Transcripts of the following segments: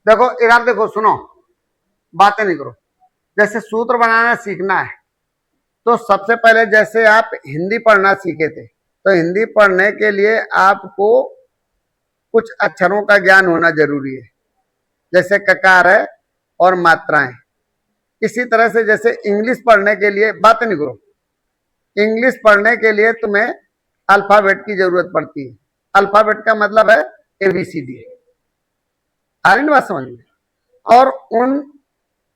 देखो इधर देखो, सुनो, बातें नहीं करो। जैसे सूत्र बनाना सीखना है तो सबसे पहले जैसे आप हिंदी पढ़ना सीखे थे, तो हिंदी पढ़ने के लिए आपको कुछ अक्षरों का ज्ञान होना जरूरी है, जैसे ककार है और मात्राएं। इसी तरह से जैसे इंग्लिश पढ़ने के लिए, बात नहीं करो, इंग्लिश पढ़ने के लिए तुम्हें अल्फाबेट की जरूरत पड़ती है। अल्फाबेट का मतलब है एबीसीडी। आ रही ना बात समझ में? और उन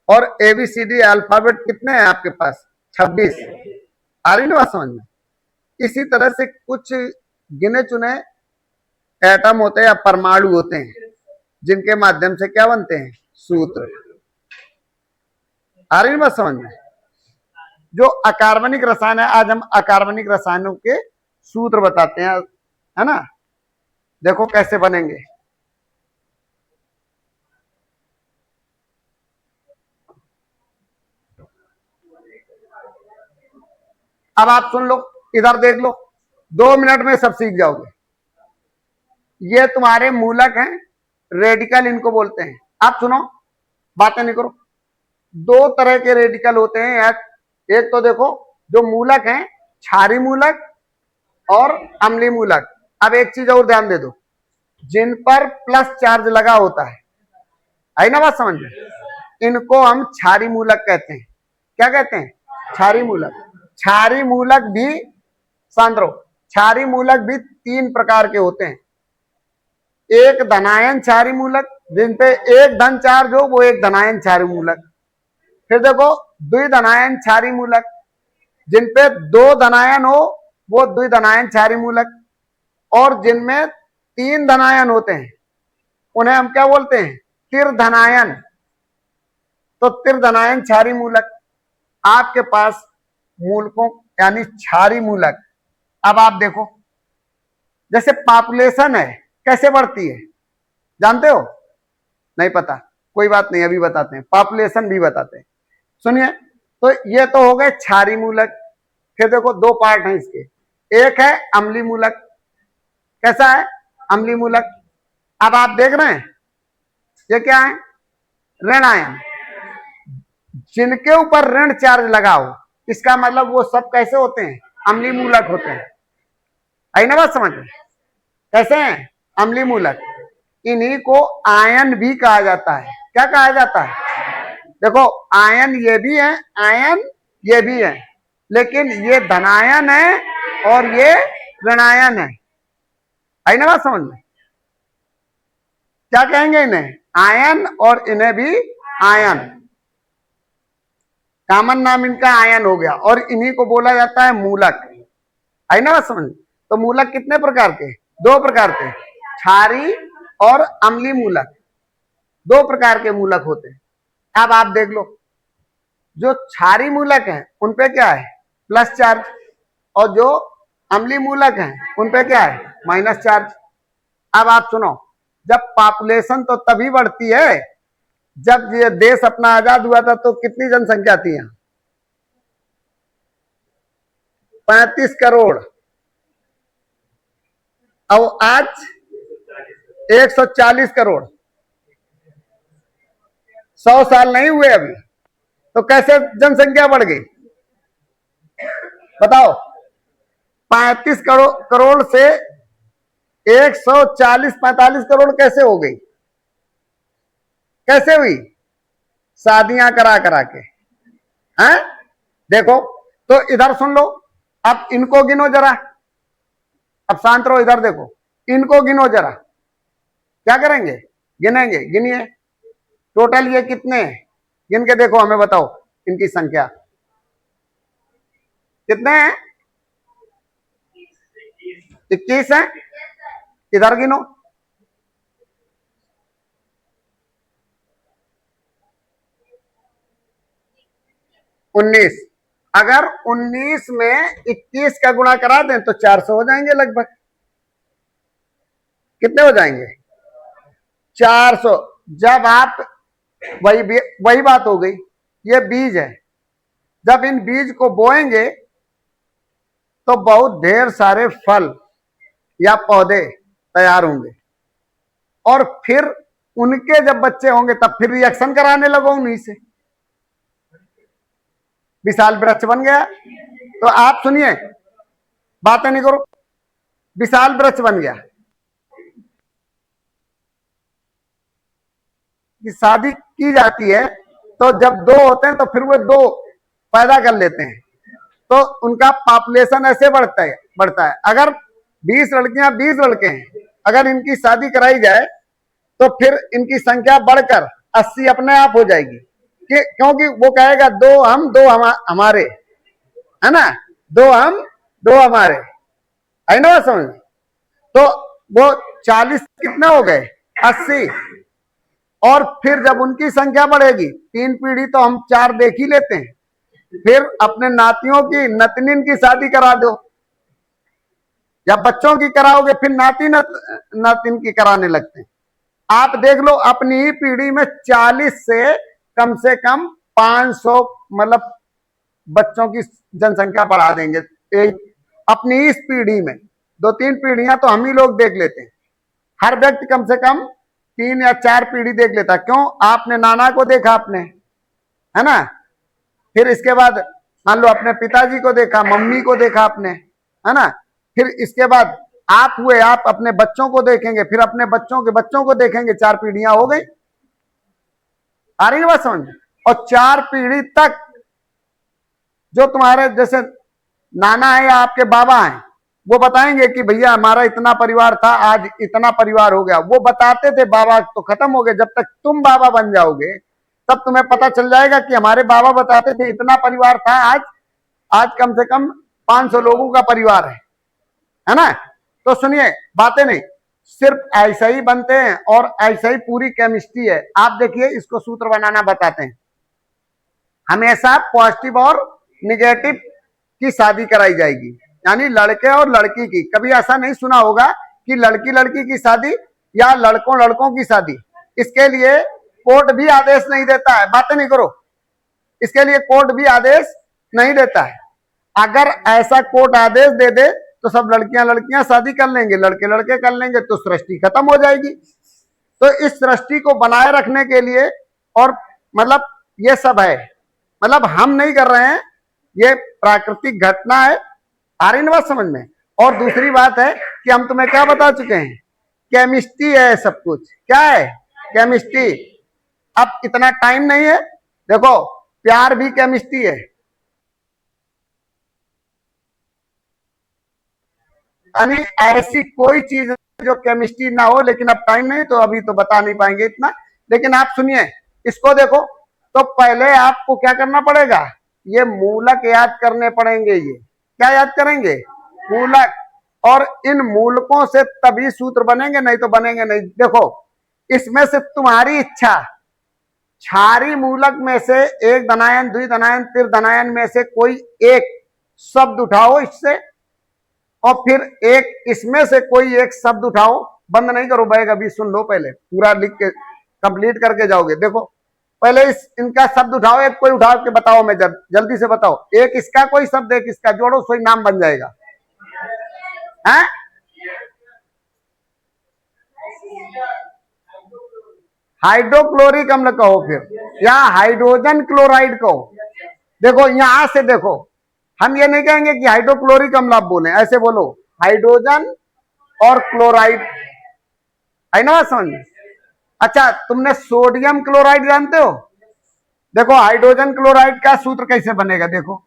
और एबीसीडी अल्फाबेट कितने हैं आपके पास? 26। आ रही ना बात समझ में? इसी तरह से कुछ गिने चुने एटम होते हैं या परमाणु होते हैं जिनके माध्यम से क्या बनते हैं? सूत्र। आ रही ना बात समझ में? जो अकार्बनिक रसायन है, आज हम अकार्बनिक रसायनों के सूत्र बताते हैं, है ना? देखो कैसे बनेंगे। अब आप सुन लो, इधर देख लो, 2 मिनट में सब सीख जाओगे। ये तुम्हारे मूलक हैं, रेडिकल इनको बोलते हैं। आप सुनो, बातें नहीं करो। 2 तरह के रेडिकल होते हैं। एक तो देखो जो मूलक हैं, क्षारी मूलक और अम्लीय मूलक। अब एक चीज और ध्यान दे दो, जिन पर प्लस चार्ज लगा होता है, आई ना बात समझ में, इनको हम क्षारी मूलक कहते हैं। क्या कहते हैं? क्षारी मूलक। क्षारी मूलक भी सांद्रो, क्षारी मूलक भी 3 प्रकार के होते हैं। एक धनायन क्षारी मूलक, जिन पे एक धन चार्ज हो वो एक धनायन क्षारी मूलक। फिर देखो द्विधनायन क्षारी मूलक, जिन पे 2 धनायन हो वो द्विधनायन क्षारी मूलक। और जिनमें 3 धनायन होते हैं उन्हें हम क्या बोलते हैं? त्रिधनायन। तो त्रिधनायन क्षारी मूलक आपके पास मूलकों यानी क्षारी मूलक। अब आप देखो, जैसे पॉपुलेशन है कैसे बढ़ती है, जानते हो? नहीं पता, कोई बात नहीं, अभी बताते हैं, पॉपुलेशन भी बताते हैं। सुनिए, तो ये तो हो गए क्षारी मूलक। फिर देखो 2 पार्ट हैं इसके। एक है अम्लीय मूलक। कैसा है? अम्लीय मूलक। अब आप देख रहे हैं ये क्या है? ऋण आयन। जिनके ऊपर ऋण चार्ज लगा हो, इसका मतलब वो सब कैसे होते हैं? अम्लीय मूलक होते हैं। आई ना बात समझ में? कैसे हैं? अम्लीय मूलक। इन्हीं को आयन भी कहा जाता है। क्या कहा जाता है? देखो आयन ये भी है, आयन ये भी है, लेकिन ये धनायन है और ये ऋणायन है। आई ना बात समझ में? क्या कहेंगे इन्हें? आयन, और इन्हें भी आयन। कॉमन नाम इनका आयन हो गया, और इन्हीं को बोला जाता है मूलक। आई ना बात समझ? तो मूलक कितने प्रकार के? 2 प्रकार के, क्षारी और अम्लीय मूलक। 2 प्रकार के मूलक होते हैं। अब आप देख लो, जो क्षारी मूलक हैं उन पे क्या है? Plus charge. और जो अम्लीय मूलक हैं उन पे क्या है? Minus charge. अब आप सुनो, जब पॉपुलेशन तो तभी बढ़ती है जब ये देश अपना आजाद हुआ था तो कितनी जनसंख्या थी यहाँ? 35 करोड़। और आज 140 करोड़। 100 साल नहीं हुए अभी, तो कैसे जनसंख्या बढ़ गई बताओ? 35 करोड़ से 140-45 करोड़ कैसे हो गई? कैसे हुई? शादियां करा करा के, हैं? देखो, तो इधर सुन लो, अब इनको गिनो जरा। अब शांत रहो, इधर देखो, इनको गिनो जरा। क्या करेंगे? गिनेंगे। गिनिए, टोटल ये कितने हैं? गिन के देखो, हमें बताओ इनकी संख्या कितने हैं? 21 है। इधर गिनो। 19। अगर 19 में 21 का गुणा करा दें तो 400 हो जाएंगे लगभग। कितने हो जाएंगे? 400। जब आप वही बात हो गई, ये बीज है। जब इन बीज को बोएंगे तो बहुत ढेर सारे फल या पौधे तैयार होंगे, और फिर उनके जब बच्चे होंगे तब फिर रिएक्शन कराने लगो उन्हीं से, विशाल वृक्ष बन गया। तो आप सुनिए, बातें नहीं करो, विशाल वृक्ष बन गया कि शादी की जाती है तो जब दो होते हैं तो फिर वो दो पैदा कर लेते हैं, तो उनका पॉपुलेशन ऐसे बढ़ता है। अगर 20 लड़कियां 20 लड़के हैं, अगर इनकी शादी कराई जाए तो फिर इनकी संख्या बढ़कर 80 अपने आप हो जाएगी, क्योंकि वो कहेगा दो हम दो हमारे, है ना, दो हम दो हमारे, है ना समझ। तो वो 40 कितने हो गए, 80। और फिर जब उनकी संख्या बढ़ेगी, 3 पीढ़ी तो हम 4 देख ही लेते हैं, फिर अपने नातियों की नतनीन की शादी करा दो, या बच्चों की कराओगे फिर नातिन की कराने लगते हैं। आप देख लो अपनी ही पीढ़ी में 40 से कम 500 मतलब बच्चों की जनसंख्या बढ़ा देंगे अपनी इस पीढ़ी में। 2-3 पीढ़ियां तो हम ही लोग देख लेते हैं, हर व्यक्ति कम से कम 3 या 4 पीढ़ी देख लेता। क्यों, आपने नाना को देखा आपने, है ना, फिर इसके बाद मान लो अपने पिताजी को देखा, मम्मी को देखा आपने, है ना, फिर इसके बाद आप हुए, आप अपने बच्चों को देखेंगे, फिर अपने बच्चों के बच्चों को देखेंगे, 4 पीढ़ियां हो गई। आ रही है बात समझ। और 4 पीढ़ी तक जो तुम्हारे जैसे नाना है या आपके बाबा हैं, वो बताएंगे कि भैया हमारा इतना परिवार था, आज इतना परिवार हो गया। वो बताते थे, बाबा तो खत्म हो गए, जब तक तुम बाबा बन जाओगे तब तुम्हें पता चल जाएगा कि हमारे बाबा बताते थे इतना परिवार था, आज कम से कम 500 लोगों का परिवार है ना। तो सुनिए, बातें नहीं, सिर्फ ऐसा ही बनते हैं और ऐसा ही पूरी केमिस्ट्री है। आप देखिए, इसको सूत्र बनाना बताते हैं। हमेशा पॉजिटिव और निगेटिव की शादी कराई जाएगी, यानी लड़के और लड़की की। कभी ऐसा नहीं सुना होगा कि लड़की लड़की की शादी या लड़कों लड़कों की शादी। इसके लिए कोर्ट भी आदेश नहीं देता है, बातें नहीं करो, इसके लिए कोर्ट भी आदेश नहीं देता है। अगर ऐसा कोर्ट आदेश दे दे तो सब लड़कियां लड़कियां शादी कर लेंगे, लड़के लड़के कर लेंगे, तो सृष्टि खत्म हो जाएगी। तो इस सृष्टि को बनाए रखने के लिए, और मतलब ये सब है, मतलब हम नहीं कर रहे हैं, ये प्राकृतिक घटना है। आ रही ना बात समझ में। और दूसरी बात है कि हम तुम्हें क्या बता चुके हैं, केमिस्ट्री है सब कुछ। क्या है, केमिस्ट्री। अब इतना टाइम नहीं है, देखो प्यार भी केमिस्ट्री है, यानी ऐसी कोई चीज जो केमिस्ट्री ना हो। लेकिन अब टाइम नहीं तो अभी तो बता नहीं पाएंगे इतना। लेकिन आप सुनिए, इसको देखो, तो पहले आपको क्या करना पड़ेगा, ये मूलक याद करने पड़ेंगे। ये क्या याद करेंगे, मूलक। और इन मूलकों से तभी सूत्र बनेंगे, नहीं तो बनेंगे नहीं। देखो, इसमें से तुम्हारी इच्छा, क्षारी मूलक में से एक धनायन, द्वि धनायन, तिर धनायन में से कोई एक शब्द उठाओ इससे, और फिर एक इसमें से कोई एक शब्द उठाओ। बंद नहीं करो बैग, अभी सुन लो, पहले पूरा लिख के कंप्लीट करके जाओगे। देखो पहले इनका शब्द उठाओ, एक कोई उठाओ के बताओ, मैं जल्दी से बताओ। एक इसका कोई शब्द, एक इसका, जोड़ो, सोई नाम बन जाएगा। है हाइड्रोक्लोरिक अम्ल कहो फिर, या हाइड्रोजन क्लोराइड कहो। देखो यहां से देखो, हम ये नहीं कहेंगे कि हाइड्रोक्लोरिक अम्ल आप बोले, ऐसे बोलो हाइड्रोजन और क्लोराइड, है ना समझ। अच्छा, तुमने सोडियम क्लोराइड जानते हो? देखो हाइड्रोजन क्लोराइड का सूत्र कैसे बनेगा, देखो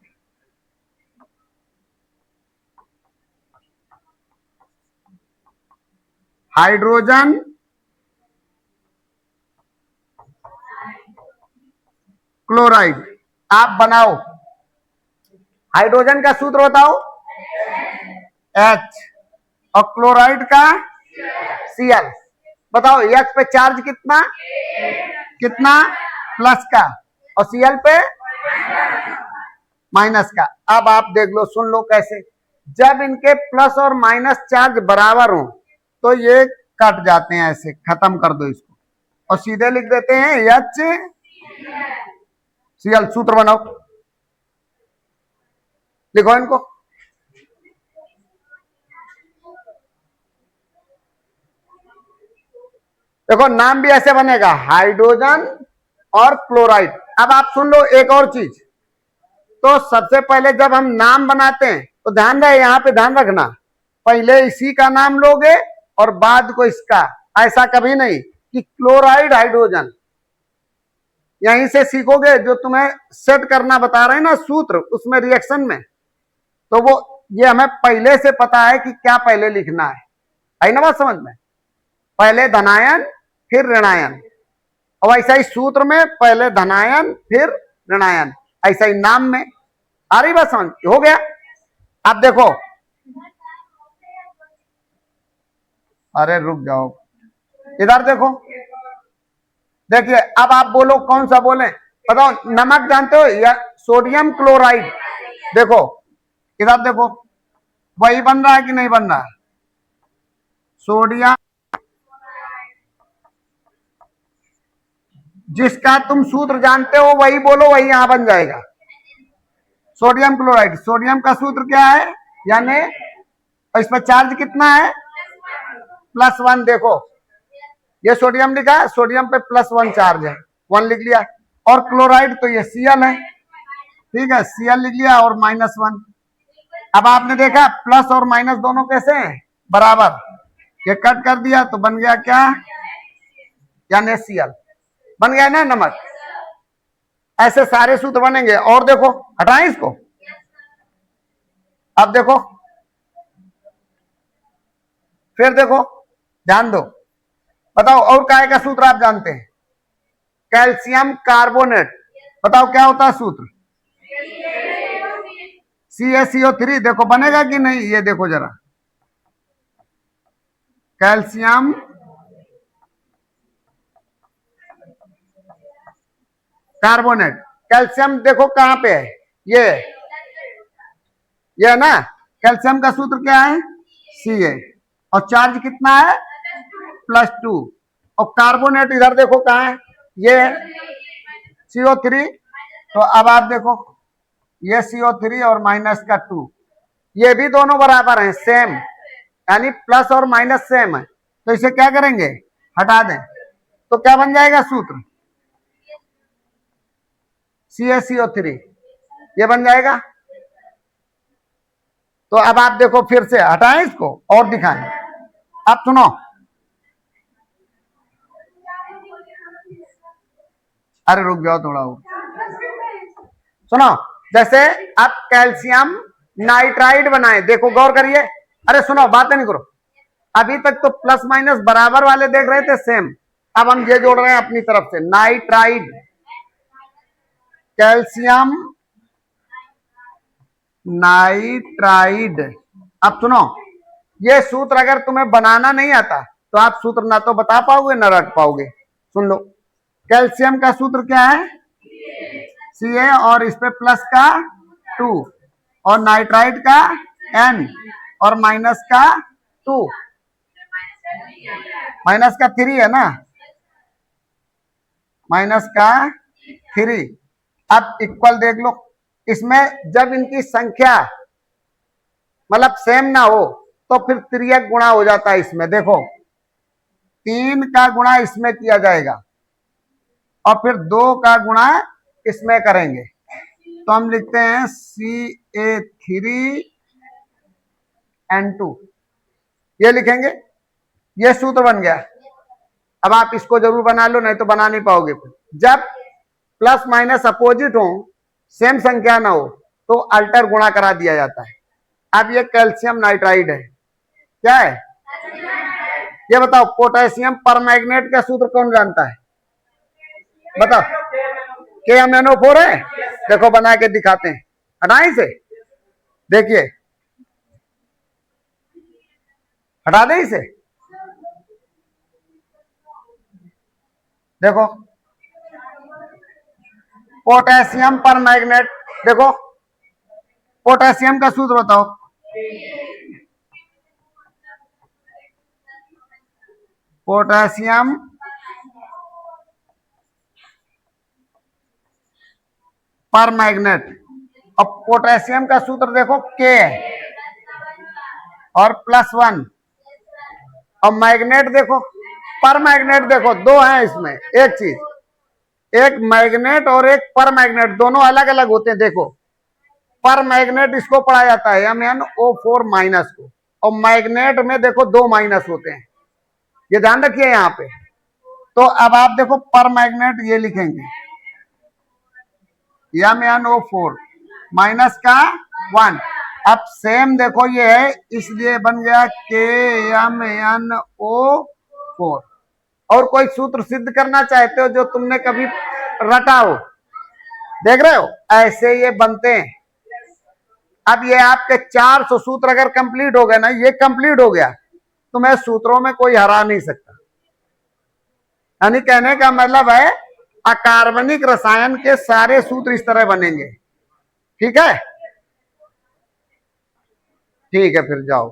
हाइड्रोजन क्लोराइड आप बनाओ। हाइड्रोजन का सूत्र बताओ, H, और क्लोराइड का Cl। बताओ H पे चार्ज कितना, कितना प्लस का, और Cl पे माइनस का। अब आप देख लो, सुन लो कैसे। जब इनके प्लस और माइनस चार्ज बराबर हो तो ये कट जाते हैं, ऐसे खत्म कर दो इसको और सीधे लिख देते हैं HCl। सूत्र बनाओ, लिखो इनको। देखो नाम भी ऐसे बनेगा, हाइड्रोजन और क्लोराइड। अब आप सुन लो एक और चीज। तो सबसे पहले जब हम नाम बनाते हैं तो ध्यान रहे, यहां पे ध्यान रखना, पहले इसी का नाम लोगे और बाद को इसका। ऐसा कभी नहीं कि क्लोराइड हाइड्रोजन। यहीं से सीखोगे, जो तुम्हें सेट करना बता रहे हैं ना सूत्र, उसमें रिएक्शन में, तो वो ये हमें पहले से पता है कि क्या पहले लिखना है। आई ना बात समझ में? पहले धनायन फिर ऋणायन। और ऐसा ही सूत्र में पहले धनायन फिर ऋणायन, ऐसा ही नाम में। आ रही बात समझ? हो गया। अब देखो, अरे रुक जाओ, इधर देखो, देखिए अब आप बोलो कौन सा बोले, बताओ। नमक जानते हो या सोडियम क्लोराइड? देखो इधर देखो, वही बन रहा है कि नहीं बन रहा है? सोडियम, जिसका तुम सूत्र जानते हो वही बोलो, वही यहां बन जाएगा। सोडियम क्लोराइड, सोडियम का सूत्र क्या है? यानी इस पर चार्ज कितना है? +1। देखो ये सोडियम लिखा है, सोडियम पे +1 चार्ज है, 1 लिख लिया। और क्लोराइड तो ये Cl है, ठीक है, Cl लिख लिया और -1। अब आपने देखा प्लस और माइनस दोनों कैसे हैं? बराबर। ये कट कर दिया तो बन गया क्या? यानी Cl बन गया ना नमक। ऐसे सारे सूत्र बनेंगे। और देखो, हटाएं इसको। अब देखो, फिर देखो, ध्यान दो, बताओ और काय का सूत्र आप जानते हैं? Calcium carbonate. बताओ क्या होता है सूत्र? CaCO3। देखो बनेगा कि नहीं, ये देखो जरा, कैल्शियम कार्बोनेट। कैल्शियम देखो कहां पे है, ये है ना। कैल्शियम का सूत्र क्या है? Ca। और चार्ज कितना है? +2। और कार्बोनेट इधर देखो कहां है, ये CO3। तो अब आप देखो, ये CO3 और -2, ये भी दोनों बराबर हैं, सेम, यानी प्लस और माइनस सेम है। तो इसे क्या करेंगे? हटा दें। तो क्या बन जाएगा सूत्र? CaCO3, ये बन जाएगा। तो अब आप देखो, फिर से हटाएं इसको और दिखाएं। अब सुनो, अरे रुक जाओ थोड़ा और सुनो। जैसे आप कैल्शियम नाइट्राइड बनाए, देखो गौर करिए। अरे सुनो, बातें नहीं करो। अभी तक तो प्लस माइनस बराबर वाले देख रहे थे, सेम। अब हम ये जोड़ रहे हैं अपनी तरफ से, नाइट्राइड, कैल्शियम नाइट्राइड। अब सुनो, ये सूत्र अगर तुम्हें बनाना नहीं आता तो आप सूत्र ना तो बता पाओगे ना रट पाओगे। सुन लो, कैल्शियम का सूत्र क्या है? Ca, और इस पे प्लस का 2, और नाइट्राइड का N, और माइनस का 2, माइनस का 3 है ना, माइनस का 3। अब इक्वल देख लो, इसमें जब इनकी संख्या मतलब सेम ना हो तो फिर तिर्यक गुणा हो जाता है। इसमें देखो 3 का गुणा इसमें किया जाएगा और फिर 2 का गुणा इसमें करेंगे, तो हम लिखते हैं Ca3N2, ये लिखेंगे। ये सूत्र बन गया। अब आप इसको जरूर बना लो, नहीं तो बना नहीं पाओगे। जब प्लस माइनस अपोजिट हो, सेम संख्या ना हो, तो अल्टर गुणा करा दिया जाता है। अब ये कैल्शियम नाइट्राइड है, क्या है? ये बताओ, पोटेशियम परमैंगनेट का सूत्र कौन जानता है? बताओ। KMnO4 है। देखो बना के दिखाते हैं, हटाएं इसे, देखिए, हटा दें इसे। देखो पोटेशियम परमैंगनेट, देखो पोटेशियम का सूत्र बताओ। पोटेशियम परमैंगनेट, और पोटेशियम का सूत्र देखो K और +1, और मैग्नेट देखो पर मैग्नेट देखो दो हैं इसमें, एक चीज, एक मैग्नेट और एक पर मैग्नेट, दोनों अलग अलग होते हैं। देखो पर मैग्नेट इसको पढ़ा जाता है MnO4 माइनस को, और मैग्नेट में देखो दो माइनस होते हैं, ये ध्यान रखिए यहाँ पे। तो अब आप देखो पर मैग्नेट ये लिखेंगे MnO4 माइनस का 1। अब सेम देखो ये है, इसलिए बन गया KMnO4। और कोई सूत्र सिद्ध करना चाहते हो जो तुमने कभी रटा हो, देख रहे हो ऐसे ये बनते हैं। अब ये आपके 400 सूत्र अगर कंप्लीट हो गए ना, ये कंप्लीट हो गया, तुम्हें सूत्रों में कोई हरा नहीं सकता। यानी कहने का मतलब है अकार्बनिक रसायन के सारे सूत्र इस तरह बनेंगे। ठीक है, ठीक है, फिर जाओ।